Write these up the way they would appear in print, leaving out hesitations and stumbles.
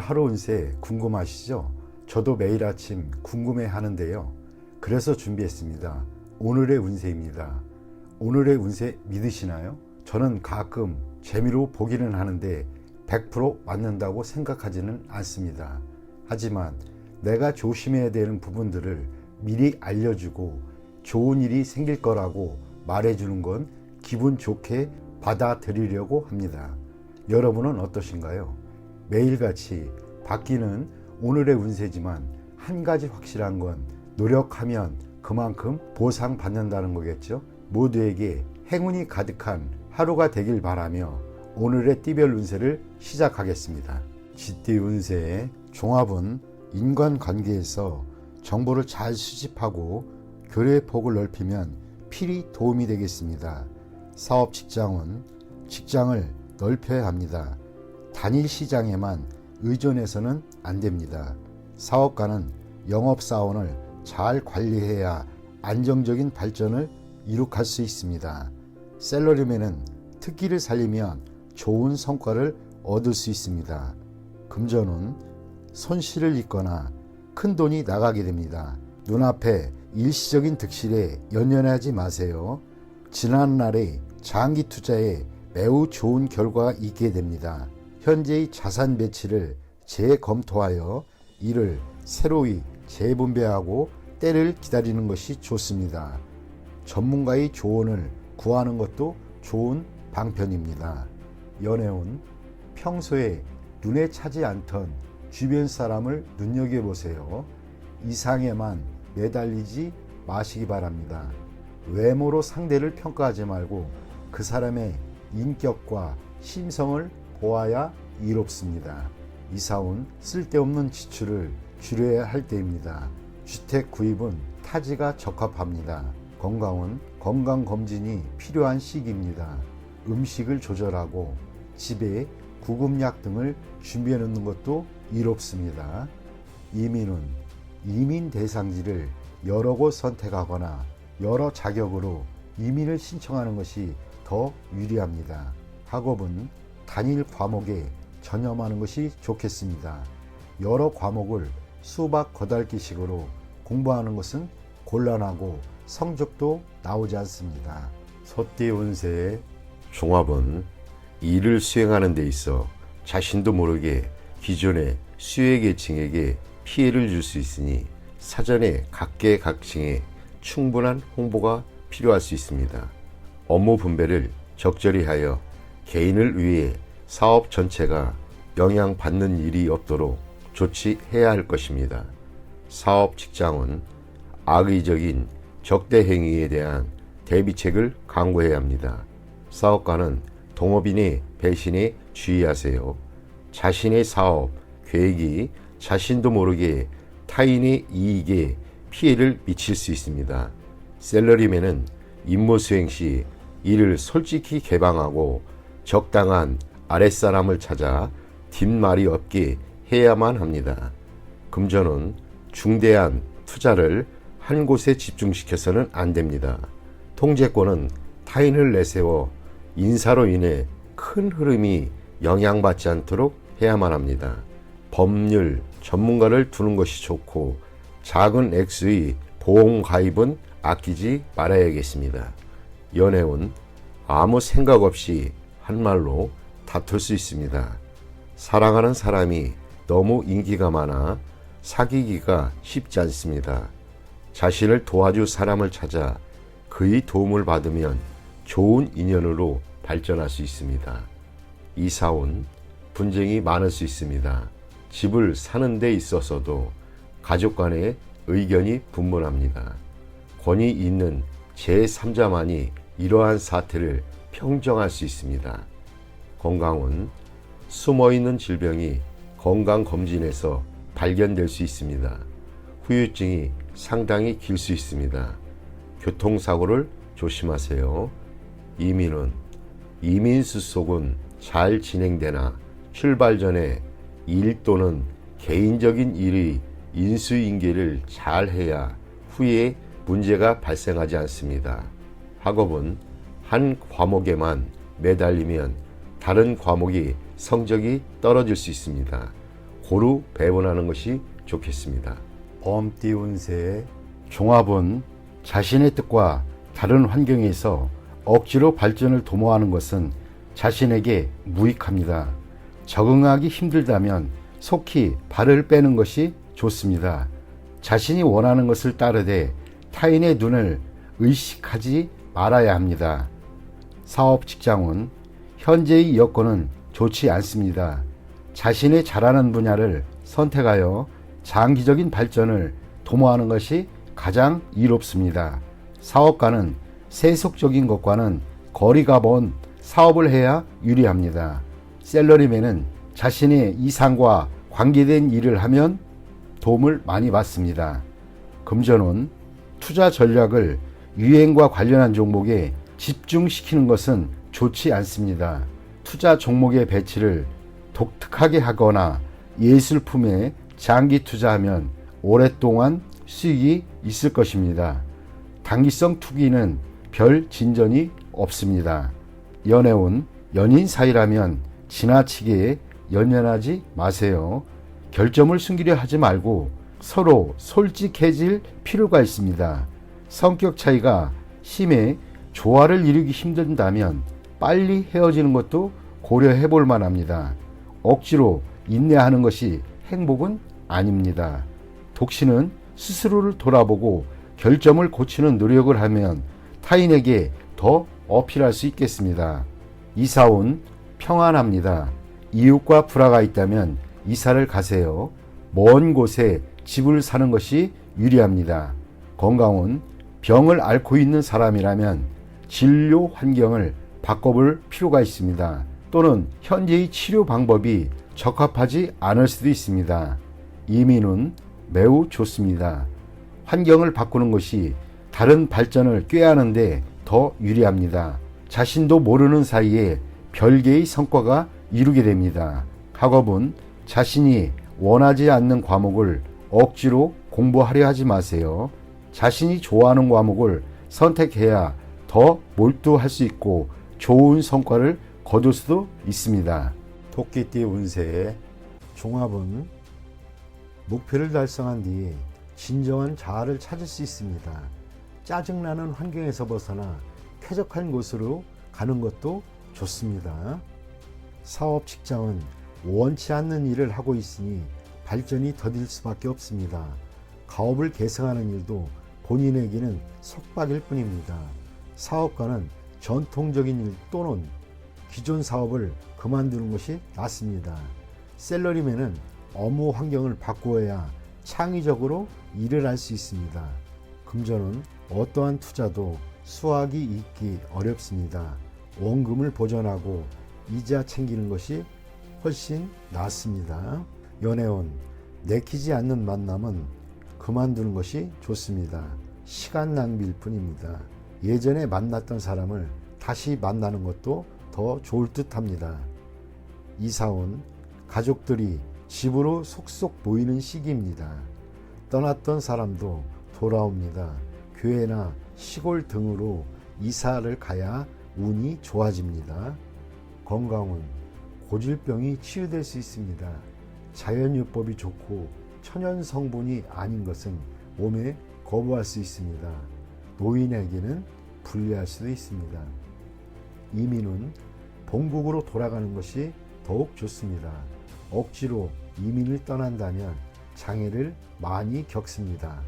하루 운세 궁금하시죠? 저도 매일 아침 궁금해 하는데요. 그래서 준비했습니다. 오늘의 운세입니다. 오늘의 운세 믿으시나요? 저는 가끔 재미로 보기는 하는데 100% 맞는다고 생각하지는 않습니다. 하지만 내가 조심해야 되는 부분들을 미리 알려주고 좋은 일이 생길 거라고 말해주는 건 기분 좋게 받아들이려고 합니다. 여러분은 어떠신가요? 매일같이 바뀌는 오늘의 운세지만 한 가지 확실한 건 노력하면 그만큼 보상받는다는 거겠죠. 모두에게 행운이 가득한 하루가 되길 바라며 오늘의 띠별 운세를 시작하겠습니다. 쥐띠 운세의 종합은 인간관계에서 정보를 잘 수집하고 교류의 폭을 넓히면 필히 도움이 되겠습니다. 사업 직장은 직장을 넓혀야 합니다. 단일 시장에만 의존해서는 안 됩니다. 사업가는 영업사원을 잘 관리해야 안정적인 발전을 이룩할 수 있습니다. 셀러리맨은 특기를 살리면 좋은 성과를 얻을 수 있습니다. 금전은 손실을 입거나 큰 돈이 나가게 됩니다. 눈앞에 일시적인 득실에 연연하지 마세요. 지난날의 장기 투자에 매우 좋은 결과가 있게 됩니다. 현재의 자산 배치를 재검토하여 이를 새로이 재분배하고 때를 기다리는 것이 좋습니다. 전문가의 조언을 구하는 것도 좋은 방편입니다. 연애운 평소에 눈에 차지 않던 주변 사람을 눈여겨보세요. 이상에만 매달리지 마시기 바랍니다. 외모로 상대를 평가하지 말고 그 사람의 인격과 심성을 보아야 이롭습니다. 이사온 쓸데없는 지출을 줄여야 할 때입니다. 주택 구입은 타지가 적합합니다. 건강은 건강검진이 필요한 시기입니다. 음식을 조절하고 집에 구급약 등을 준비해 놓는 것도 이롭습니다. 이민은 이민 대상지를 여러 곳 선택하거나 여러 자격으로 이민을 신청하는 것이 더 유리합니다. 학업은 단일 과목에 전념하는 것이 좋겠습니다. 여러 과목을 수박 거달기식으로 공부하는 것은 곤란하고 성적도 나오지 않습니다. 소띠 운세의 종합은 일을 수행하는 데 있어 자신도 모르게 기존의 수혜계층에게 피해를 줄 수 있으니 사전에 각계각층에 충분한 홍보가 필요할 수 있습니다. 업무 분배를 적절히 하여 개인을 위해 사업 전체가 영향받는 일이 없도록 조치해야 할 것입니다. 사업 직장은 악의적인 적대 행위에 대한 대비책을 강구해야 합니다. 사업가는 동업인의 배신에 주의하세요. 자신의 사업, 계획이 자신도 모르게 타인의 이익에 피해를 미칠 수 있습니다. 셀러리맨은 임무 수행 시 이를 솔직히 개방하고 적당한 아랫사람을 찾아 뒷말이 없게 해야만 합니다. 금전은 중대한 투자를 한 곳에 집중시켜서는 안 됩니다. 통제권은 타인을 내세워 인사로 인해 큰 흐름이 영향받지 않도록 해야만 합니다. 법률 전문가를 두는 것이 좋고 작은 액수의 보험 가입은 아끼지 말아야겠습니다. 연애운 아무 생각 없이 한 말로 다툴 수 있습니다. 사랑하는 사람이 너무 인기가 많아 사귀기가 쉽지 않습니다. 자신을 도와줄 사람을 찾아 그의 도움을 받으면 좋은 인연으로 발전할 수 있습니다. 이사온 분쟁이 많을 수 있습니다. 집을 사는 데 있어서도 가족 간의 의견이 분분합니다. 권위 있는 제3자만이 이러한 사태를 평정할 수 있습니다. 건강은 숨어있는 질병이 건강검진에서 발견될 수 있습니다. 후유증이 상당히 길 수 있습니다. 교통사고를 조심하세요. 이민은 이민수속은 잘 진행되나 출발 전에 일 또는 개인적인 일의 인수인계를 잘 해야 후에 문제가 발생하지 않습니다. 학업은 한 과목에만 매달리면 다른 과목이 성적이 떨어질 수 있습니다. 고루 배분하는 것이 좋겠습니다. 범띠 운세의 종합은 자신의 뜻과 다른 환경에서 억지로 발전을 도모하는 것은 자신에게 무익합니다. 적응하기 힘들다면 속히 발을 빼는 것이 좋습니다. 자신이 원하는 것을 따르되 타인의 눈을 의식하지 말아야 합니다. 사업 직장은 현재의 여건은 좋지 않습니다. 자신의 잘하는 분야를 선택하여 장기적인 발전을 도모하는 것이 가장 이롭습니다. 사업가는 세속적인 것과는 거리가 먼 사업을 해야 유리합니다. 셀러리맨은 자신의 이상과 관계된 일을 하면 도움을 많이 받습니다. 금전운 투자 전략을 유행과 관련한 종목에 집중시키는 것은 좋지 않습니다. 투자 종목의 배치를 독특하게 하거나 예술품에 장기 투자하면 오랫동안 수익이 있을 것입니다. 단기성 투기는 별 진전이 없습니다. 연애운 연인 사이라면 지나치게 연연하지 마세요. 결점을 숨기려 하지 말고 서로 솔직해질 필요가 있습니다. 성격 차이가 심해 조화를 이루기 힘든다면 빨리 헤어지는 것도 고려해 볼 만합니다. 억지로 인내하는 것이 행복은 아닙니다. 독신은 스스로를 돌아보고 결점을 고치는 노력을 하면 타인에게 더 어필할 수 있겠습니다. 이사운 평안합니다. 이웃과 불화가 있다면 이사를 가세요. 먼 곳에 집을 사는 것이 유리합니다. 건강운 병을 앓고 있는 사람이라면 진료 환경을 바꿔볼 필요가 있습니다. 또는 현재의 치료 방법이 적합하지 않을 수도 있습니다. 이민은 매우 좋습니다. 환경을 바꾸는 것이 다른 발전을 꾀하는데 더 유리합니다. 자신도 모르는 사이에 별개의 성과가 이루게 됩니다. 학업은 자신이 원하지 않는 과목을 억지로 공부하려 하지 마세요. 자신이 좋아하는 과목을 선택해야 더 몰두할 수 있고 좋은 성과를 거둘 수도 있습니다. 토끼띠 운세의 종합은 목표를 달성한 뒤 진정한 자아를 찾을 수 있습니다. 짜증나는 환경에서 벗어나 쾌적한 곳으로 가는 것도 좋습니다. 사업 직장은 원치 않는 일을 하고 있으니 발전이 더딜 수밖에 없습니다. 가업을 계승하는 일도 본인에게는 속박일 뿐입니다. 사업가는 전통적인 일 또는 기존 사업을 그만두는 것이 낫습니다. 셀러리맨은 업무 환경을 바꾸어야 창의적으로 일을 할 수 있습니다. 금전은 어떠한 투자도 수확이 있기 어렵습니다. 원금을 보전하고 이자 챙기는 것이 훨씬 낫습니다. 연애운 내키지 않는 만남은 그만두는 것이 좋습니다. 시간 낭비일 뿐입니다. 예전에 만났던 사람을 다시 만나는 것도 더 좋을 듯 합니다. 이사온 가족들이 집으로 속속 모이는 시기입니다. 떠났던 사람도 돌아옵니다. 교회나 시골 등으로 이사를 가야 운이 좋아집니다. 건강은 고질병이 치유될 수 있습니다. 자연유법이 좋고 천연 성분이 아닌 것은 몸에 거부할 수 있습니다. 노인에게는 불리할 수도 있습니다. 이민은 본국으로 돌아가는 것이 더욱 좋습니다. 억지로 이민을 떠난다면 장애를 많이 겪습니다.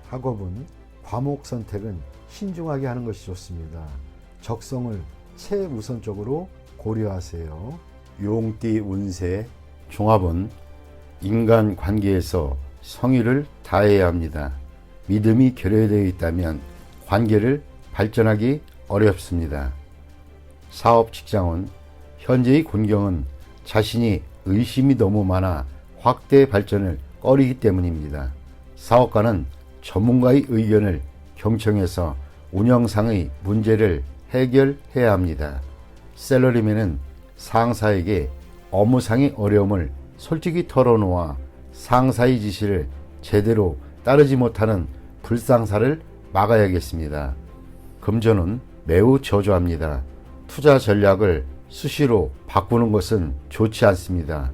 학업은 과목 선택은 신중하게 하는 것이 좋습니다. 적성을 최우선적으로 고려하세요. 용띠 운세 종합은 인간 관계에서 성의를 다해야 합니다. 믿음이 결여되어 있다면 관계를 발전하기 어렵습니다. 사업 직장은 현재의 곤경은 자신이 의심이 너무 많아 확대 발전을 꺼리기 때문입니다. 사업가는 전문가의 의견을 경청해서 운영상의 문제를 해결해야 합니다. 셀러리맨은 상사에게 업무상의 어려움을 솔직히 털어놓아 상사의 지시를 제대로 따르지 못하는 불상사를 막아야겠습니다. 금전은 매우 저조합니다. 투자 전략을 수시로 바꾸는 것은 좋지 않습니다.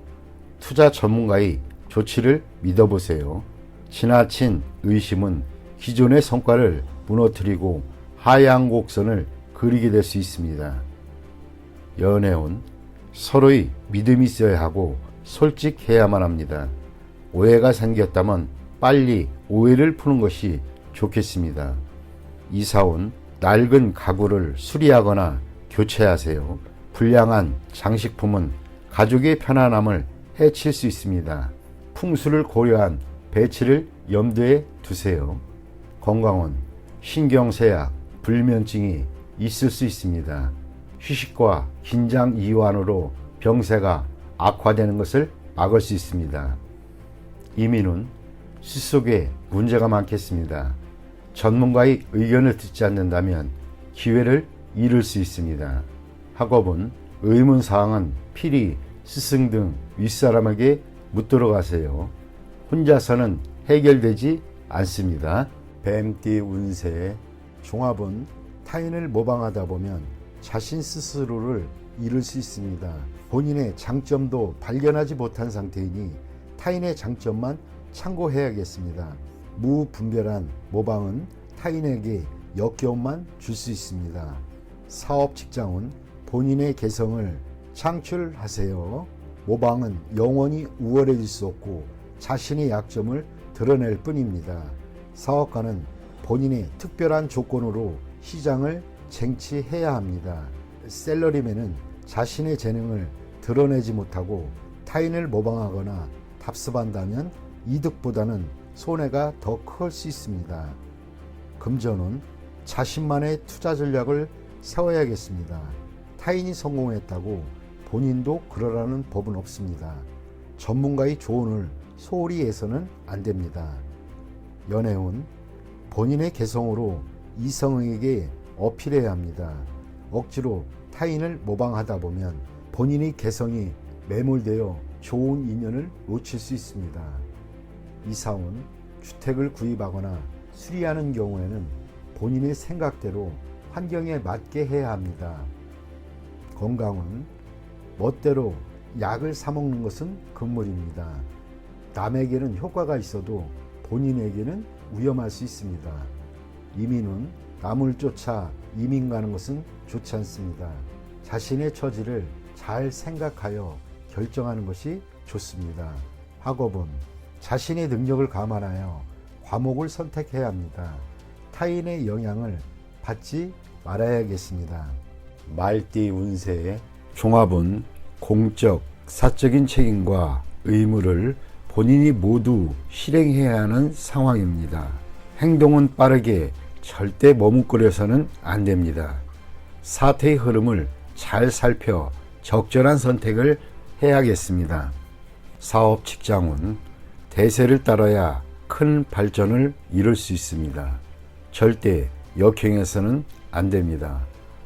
투자 전문가의 조치를 믿어보세요. 지나친 의심은 기존의 성과를 무너뜨리고 하향 곡선을 그리게 될 수 있습니다. 연애운 서로의 믿음이 있어야 하고 솔직해야만 합니다. 오해가 생겼다면 빨리 오해를 푸는 것이 좋겠습니다. 이사온 낡은 가구를 수리하거나 교체하세요. 불량한 장식품은 가족의 편안함을 해칠 수 있습니다. 풍수를 고려한 배치를 염두에 두세요. 건강은 신경쇠약, 불면증이 있을 수 있습니다. 휴식과 긴장 이완으로 병세가 악화되는 것을 막을 수 있습니다. 이민은 숫속에 문제가 많겠습니다. 전문가의 의견을 듣지 않는다면 기회를 잃을 수 있습니다. 학업은 의문사항은 필히 스승 등 윗사람에게 묻도록 하세요. 혼자서는 해결되지 않습니다. 뱀띠 운세 종합은 타인을 모방하다 보면 자신 스스로를 잃을 수 있습니다. 본인의 장점도 발견하지 못한 상태이니 타인의 장점만 참고해야겠습니다. 무분별한 모방은 타인에게 역겨움만 줄 수 있습니다. 사업 직장은 본인의 개성을 창출하세요. 모방은 영원히 우월해질 수 없고 자신의 약점을 드러낼 뿐입니다. 사업가는 본인의 특별한 조건으로 시장을 쟁취해야 합니다. 셀러리맨은 자신의 재능을 드러내지 못하고 타인을 모방하거나 답습한다면 이득보다는 손해가 더 클 수 있습니다. 금전은 자신만의 투자 전략을 세워야겠습니다. 타인이 성공했다고 본인도 그러라는 법은 없습니다. 전문가의 조언을 소홀히 해서는 안 됩니다. 연애운 본인의 개성으로 이성에게 어필해야 합니다. 억지로 타인을 모방하다 보면 본인의 개성이 매몰되어 좋은 인연을 놓칠 수 있습니다. 이사운 주택을 구입하거나 수리하는 경우에는 본인의 생각대로 환경에 맞게 해야 합니다. 건강은 멋대로 약을 사 먹는 것은 금물입니다. 남에게는 효과가 있어도 본인에게는 위험할 수 있습니다. 이민은 남을 쫓아 이민 가는 것은 좋지 않습니다. 자신의 처지를 잘 생각하여 결정하는 것이 좋습니다. 학업은 자신의 능력을 감안하여 과목을 선택해야 합니다. 타인의 영향을 받지 말아야겠습니다. 말띠 운세의 종합은 공적, 사적인 책임과 의무를 본인이 모두 실행해야 하는 상황입니다. 행동은 빠르게 절대 머뭇거려서는 안 됩니다. 사태의 흐름을 잘 살펴 적절한 선택을 해야겠습니다. 사업 직장은 대세를 따라야 큰 발전을 이룰 수 있습니다. 절대 역행해서는 안 됩니다.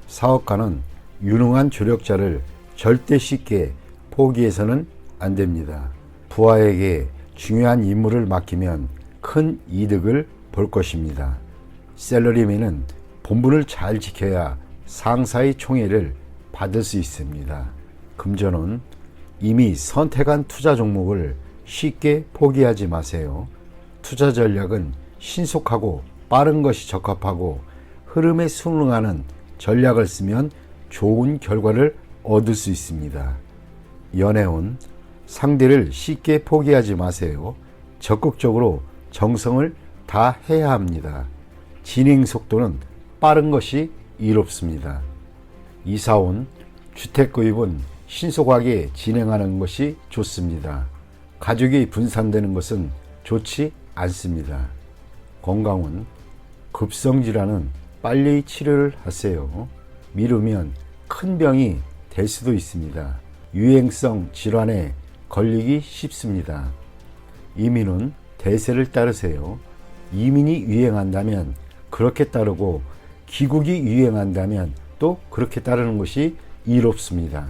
사업가는 유능한 조력자를 절대 쉽게 포기해서는 안 됩니다. 부하에게 중요한 임무를 맡기면 큰 이득을 볼 것입니다. 셀러리맨은 본분을 잘 지켜야 상사의 총애를 받을 수 있습니다. 금전은 이미 선택한 투자 종목을 쉽게 포기하지 마세요. 투자 전략은 신속하고 빠른 것이 적합하고 흐름에 순응하는 전략을 쓰면 좋은 결과를 얻을 수 있습니다. 연애운 상대를 쉽게 포기하지 마세요. 적극적으로 정성을 다해야 합니다. 진행 속도는 빠른 것이 이롭습니다. 이사온 주택 구입은 신속하게 진행하는 것이 좋습니다. 가족이 분산되는 것은 좋지 않습니다. 건강은 급성질환은 빨리 치료를 하세요. 미루면 큰 병이 될 수도 있습니다. 유행성 질환에 걸리기 쉽습니다. 이민은 대세를 따르세요. 이민이 유행한다면 그렇게 따르고 귀국이 유행한다면 또 그렇게 따르는 것이 이롭습니다.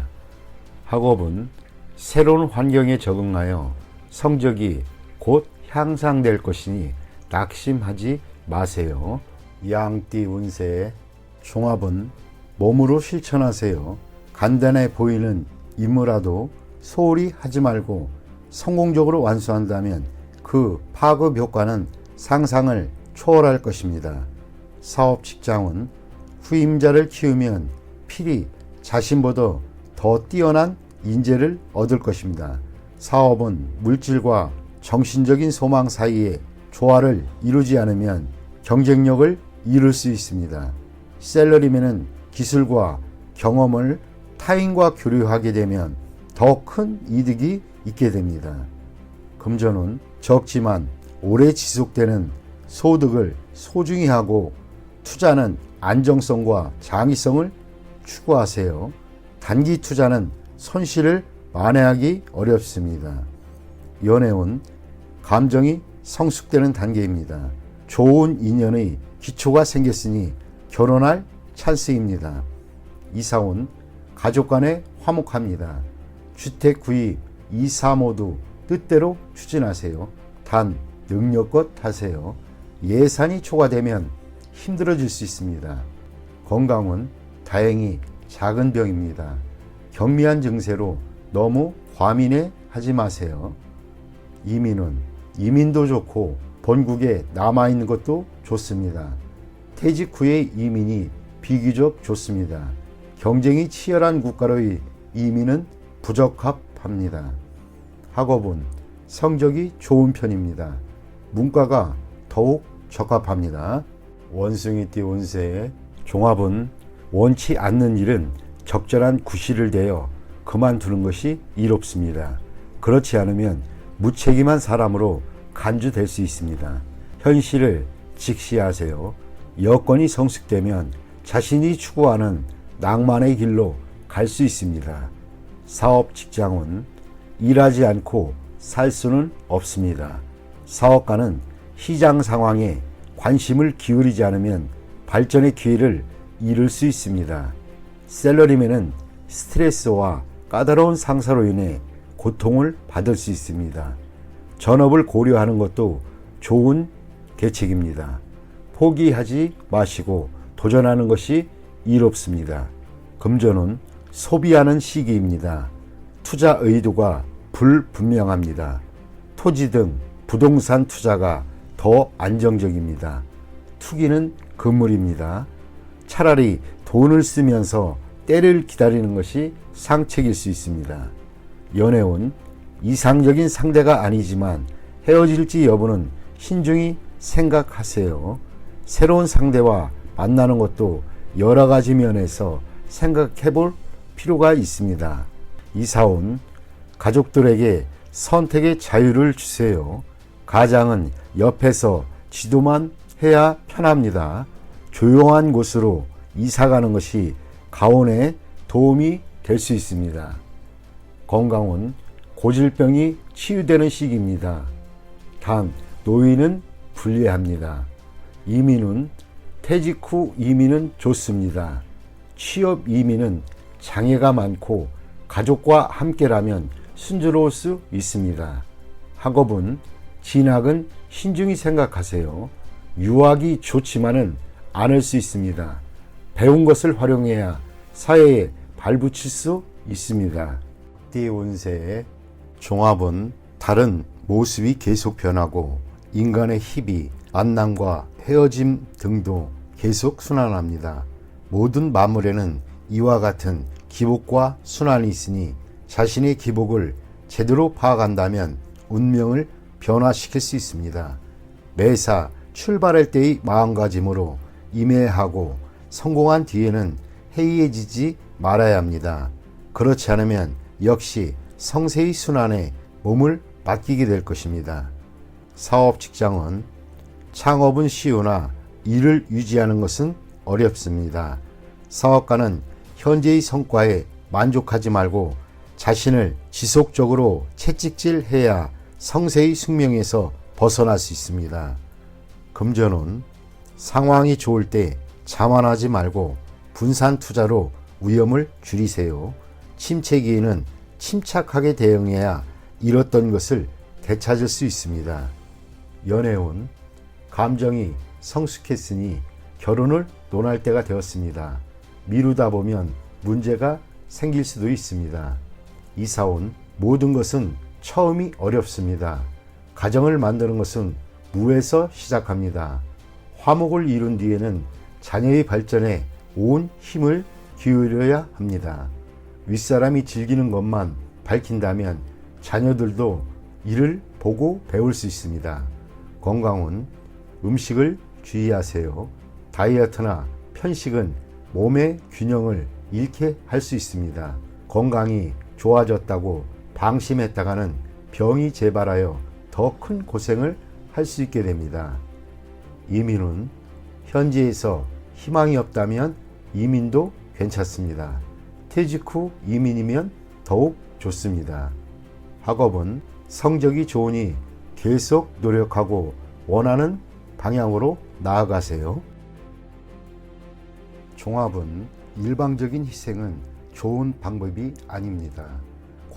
학업은 새로운 환경에 적응하여 성적이 곧 향상될 것이니 낙심하지 마세요. 양띠 운세의 종합은 몸으로 실천하세요. 간단해 보이는 임무라도 소홀히 하지 말고 성공적으로 완수한다면 그 파급 효과는 상상을 초월할 것입니다. 사업 직장은 후임자를 키우면 필히 자신보다 더 뛰어난 인재를 얻을 것입니다. 사업은 물질과 정신적인 소망 사이에 조화를 이루지 않으면 경쟁력을 잃을 수 있습니다. 셀러리맨은 기술과 경험을 타인과 교류하게 되면 더 큰 이득이 있게 됩니다. 금전은 적지만 오래 지속되는 소득을 소중히 하고 투자는 안정성과 장기성을 추구하세요. 단기 투자는 손실을 만회하기 어렵습니다. 연애운 감정이 성숙되는 단계입니다. 좋은 인연의 기초가 생겼으니 결혼할 찬스입니다. 이사운 가족 간에 화목합니다. 주택 구입, 이사 모두 뜻대로 추진하세요. 단 능력껏 하세요. 예산이 초과되면 힘들어질 수 있습니다. 건강은 다행히 작은 병입니다. 경미한 증세로 너무 과민해 하지 마세요. 이민도 좋고 본국에 남아있는 것도 좋습니다. 퇴직 후의 이민이 비교적 좋습니다. 경쟁이 치열한 국가로의 이민은 부적합합니다. 학업은 성적이 좋은 편입니다. 문과가 더욱 적합합니다. 원숭이띠 운세 종합은 원치 않는 일은 적절한 구실을 대어 그만두는 것이 이롭습니다. 그렇지 않으면 무책임한 사람으로 간주될 수 있습니다. 현실을 직시하세요. 여건이 성숙되면 자신이 추구하는 낭만의 길로 갈 수 있습니다. 사업 직장은 일하지 않고 살 수는 없습니다. 사업가는 시장 상황에 관심을 기울이지 않으면 발전의 기회를 잃을 수 있습니다. 셀러리맨은 스트레스와 까다로운 상사로 인해 고통을 받을 수 있습니다. 전업을 고려하는 것도 좋은 계책입니다. 포기하지 마시고 도전하는 것이 이롭습니다. 금전은 소비하는 시기입니다. 투자 의도가 불분명합니다. 토지 등 부동산 투자가 더 안정적입니다. 투기는 금물입니다. 차라리 돈을 쓰면서 때를 기다리는 것이 상책일 수 있습니다. 연애운 이상적인 상대가 아니지만 헤어질지 여부는 신중히 생각하세요. 새로운 상대와 만나는 것도 여러 가지 면에서 생각해 볼 필요가 있습니다. 이사온 가족들에게 선택의 자유를 주세요. 가장은 옆에서 지도만 해야 편합니다. 조용한 곳으로 이사가는 것이 가온에 도움이 될 수 있습니다. 건강은 고질병이 치유되는 시기입니다. 단 노인은 불리합니다. 이민은 퇴직 후 이민은 좋습니다. 취업 이민은 장애가 많고 가족과 함께라면 순조로울 수 있습니다. 학업은 진학은 신중히 생각하세요. 유학이 좋지만은 않을 수 있습니다. 배운 것을 활용해야 사회에 발붙일 수 있습니다. 띠 운세의 종합은 다른 모습이 계속 변하고 인간의 희비, 만남과 헤어짐 등도 계속 순환합니다. 모든 만물에는 이와 같은 기복과 순환이 있으니 자신의 기복을 제대로 파악한다면 운명을 변화시킬 수 있습니다. 매사 출발할 때의 마음가짐으로 임해하고 성공한 뒤에는 해이해지지 말아야 합니다. 그렇지 않으면 역시 성세의 순환에 몸을 맡기게 될 것입니다. 사업 직장은 창업은 쉬우나 일을 유지하는 것은 어렵습니다. 사업가는 현재의 성과에 만족하지 말고 자신을 지속적으로 채찍질해야 성세의 숙명에서 벗어날 수 있습니다. 금전은 상황이 좋을 때 자만하지 말고 분산 투자로 위험을 줄이세요. 침체기에는 침착하게 대응해야 잃었던 것을 되찾을 수 있습니다. 연애운 감정이 성숙했으니 결혼을 논할 때가 되었습니다. 미루다 보면 문제가 생길 수도 있습니다. 이사온 모든 것은 처음이 어렵습니다. 가정을 만드는 것은 무에서 시작합니다. 화목을 이룬 뒤에는 자녀의 발전에 온 힘을 기울여야 합니다. 윗사람이 즐기는 것만 밝힌다면 자녀들도 이를 보고 배울 수 있습니다. 건강은 음식을 주의하세요. 다이어트나 편식은 몸의 균형을 잃게 할 수 있습니다. 건강이 좋아졌다고 방심했다가는 병이 재발하여 더 큰 고생을 할 수 있게 됩니다. 이민은 현지에서 희망이 없다면 이민도 괜찮습니다. 퇴직 후 이민이면 더욱 좋습니다. 학업은 성적이 좋으니 계속 노력하고 원하는 방향으로 나아가세요. 종합은 일방적인 희생은 좋은 방법이 아닙니다.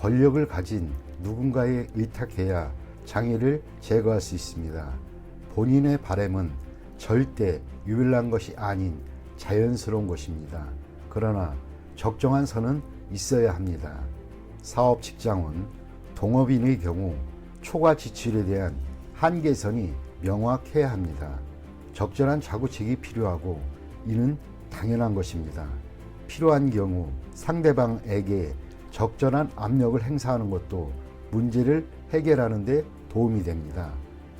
권력을 가진 누군가에 의탁해야 장애를 제거할 수 있습니다. 본인의 바람은 절대 유별난 것이 아닌 자연스러운 것입니다. 그러나 적정한 선은 있어야 합니다. 사업 직장은 동업인의 경우 초과 지출에 대한 한계선이 명확해야 합니다. 적절한 자구책이 필요하고 이는 당연한 것입니다. 필요한 경우 상대방에게 적절한 압력을 행사하는 것도 문제를 해결하는 데 도움이 됩니다.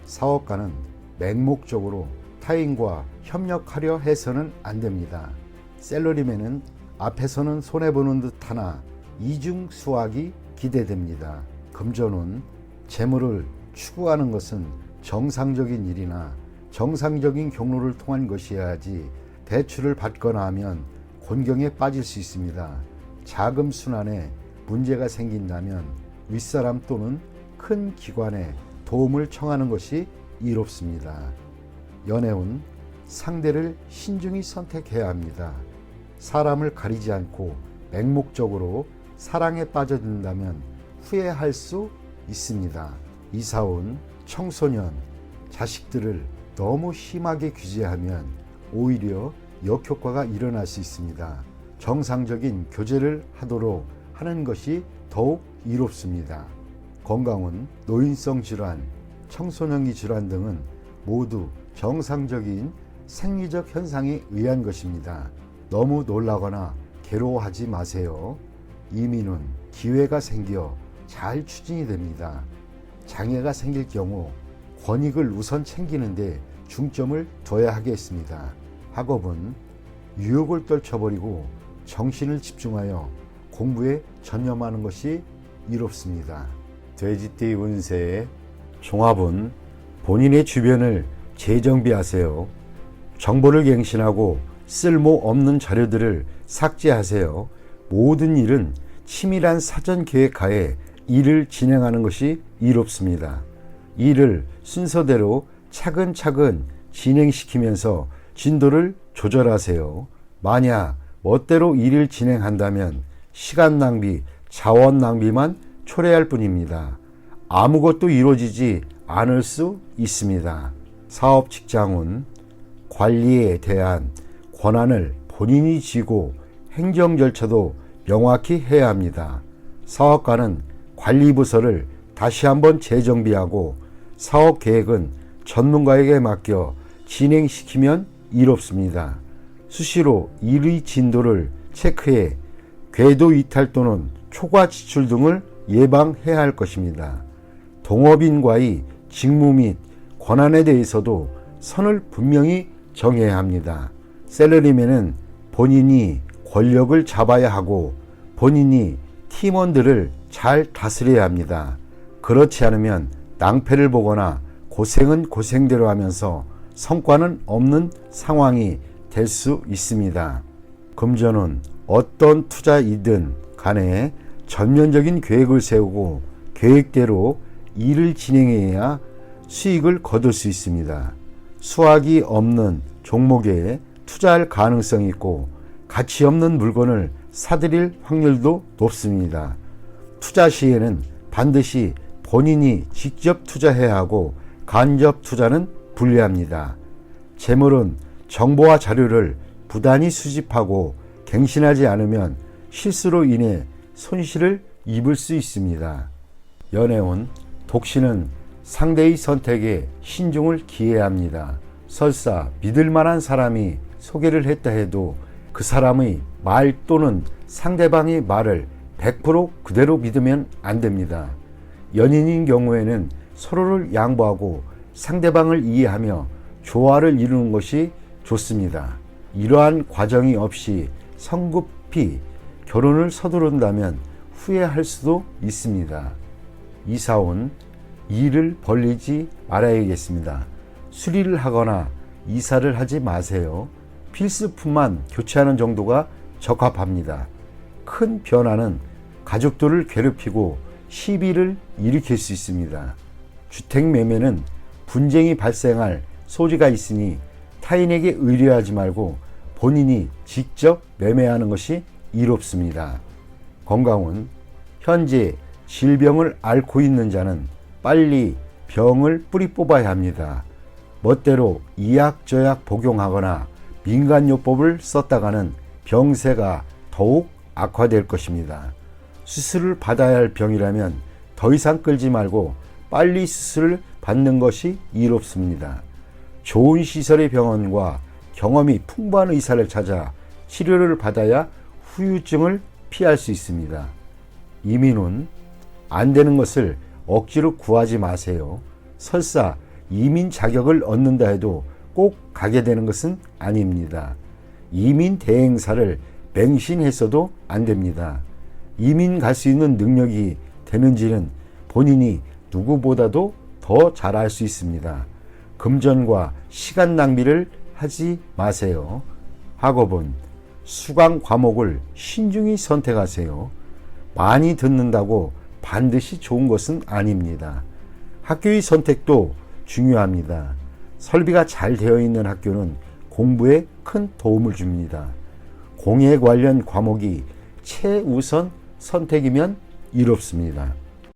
사업가는 맹목적으로 타인과 협력하려 해서는 안 됩니다. 샐러리맨은 앞에서는 손해보는 듯 하나 이중 수확이 기대됩니다. 금전은 재물을 추구하는 것은 정상적인 일이나 정상적인 경로를 통한 것이어야지 대출을 받거나 하면 곤경에 빠질 수 있습니다. 자금 순환에 문제가 생긴다면 윗사람 또는 큰 기관에 도움을 청하는 것이 이롭습니다. 연애운 상대를 신중히 선택해야 합니다. 사람을 가리지 않고 맹목적으로 사랑에 빠져든다면 후회할 수 있습니다. 이사온 청소년, 자식들을 너무 심하게 규제하면 오히려 역효과가 일어날 수 있습니다. 정상적인 교제를 하도록 하는 것이 더욱 이롭습니다. 건강은 노인성 질환, 청소년기 질환 등은 모두 정상적인 생리적 현상에 의한 것입니다. 너무 놀라거나 괴로워하지 마세요. 이민은 기회가 생겨 잘 추진이 됩니다. 장애가 생길 경우 권익을 우선 챙기는데 중점을 둬야 하겠습니다. 학업은 유혹을 떨쳐버리고 정신을 집중하여 공부에 전념하는 것이 이롭습니다. 돼지띠 운세 종합은 본인의 주변을 재정비하세요. 정보를 갱신하고 쓸모없는 자료들을 삭제하세요. 모든 일은 치밀한 사전 계획하에 일을 진행하는 것이 이롭습니다. 일을 순서대로 차근차근 진행시키면서 진도를 조절하세요. 만약 멋대로 일을 진행한다면 시간 낭비, 자원 낭비만 초래할 뿐입니다. 아무것도 이루어지지 않을 수 있습니다. 사업 직장은 관리에 대한 권한을 본인이 쥐고 행정 절차도 명확히 해야 합니다. 사업가는 관리부서를 다시 한번 재정비하고 사업 계획은 전문가에게 맡겨 진행시키면 이롭습니다. 수시로 일의 진도를 체크해 궤도 이탈 또는 초과 지출 등을 예방해야 할 것입니다. 동업인과의 직무 및 권한에 대해서도 선을 분명히 정해야 합니다. 샐러리맨은 본인이 권력을 잡아야 하고 본인이 팀원들을 잘 다스려야 합니다. 그렇지 않으면 낭패를 보거나 고생은 고생대로 하면서 성과는 없는 상황이 될 수 있습니다. 금전은 어떤 투자이든 간에 전면적인 계획을 세우고 계획대로 일을 진행해야 수익을 거둘 수 있습니다. 수확이 없는 종목에 투자할 가능성이 있고 가치 없는 물건을 사들일 확률도 높습니다. 투자 시에는 반드시 본인이 직접 투자해야 하고 간접 투자는 불리합니다. 재물은 정보와 자료를 부단히 수집하고 갱신하지 않으면 실수로 인해 손실을 입을 수 있습니다. 연애운, 독신은 상대의 선택에 신중을 기해야 합니다. 설사 믿을 만한 사람이 소개를 했다 해도 그 사람의 말 또는 상대방의 말을 100% 그대로 믿으면 안 됩니다. 연인인 경우에는 서로를 양보하고 상대방을 이해하며 조화를 이루는 것이 좋습니다. 이러한 과정이 없이 성급히 결혼을 서두른다면 후회할 수도 있습니다. 이사온, 일을 벌리지 말아야겠습니다. 수리를 하거나 이사를 하지 마세요. 필수품만 교체하는 정도가 적합합니다. 큰 변화는 가족들을 괴롭히고 시비를 일으킬 수 있습니다. 주택 매매는 분쟁이 발생할 소지가 있으니 타인에게 의뢰하지 말고 본인이 직접 매매하는 것이 이롭습니다. 건강은 현재 질병을 앓고 있는 자는 빨리 병을 뿌리 뽑아야 합니다. 멋대로 이약저약 복용하거나 민간요법을 썼다가는 병세가 더욱 악화될 것입니다. 수술을 받아야 할 병이라면 더 이상 끌지 말고 빨리 수술을 받는 것이 이롭습니다. 좋은 시설의 병원과 경험이 풍부한 의사를 찾아 치료를 받아야 후유증을 피할 수 있습니다. 이민은 안 되는 것을 억지로 구하지 마세요. 설사 이민 자격을 얻는다 해도 꼭 가게 되는 것은 아닙니다. 이민 대행사를 맹신했어도 안 됩니다. 이민 갈 수 있는 능력이 되는지는 본인이 누구보다도 더 잘 알 수 있습니다. 금전과 시간 낭비를 하지 마세요. 학업은 수강 과목을 신중히 선택하세요. 많이 듣는다고 반드시 좋은 것은 아닙니다. 학교의 선택도 중요합니다. 설비가 잘 되어 있는 학교는 공부에 큰 도움을 줍니다. 공예 관련 과목이 최우선 선택이면 이롭습니다.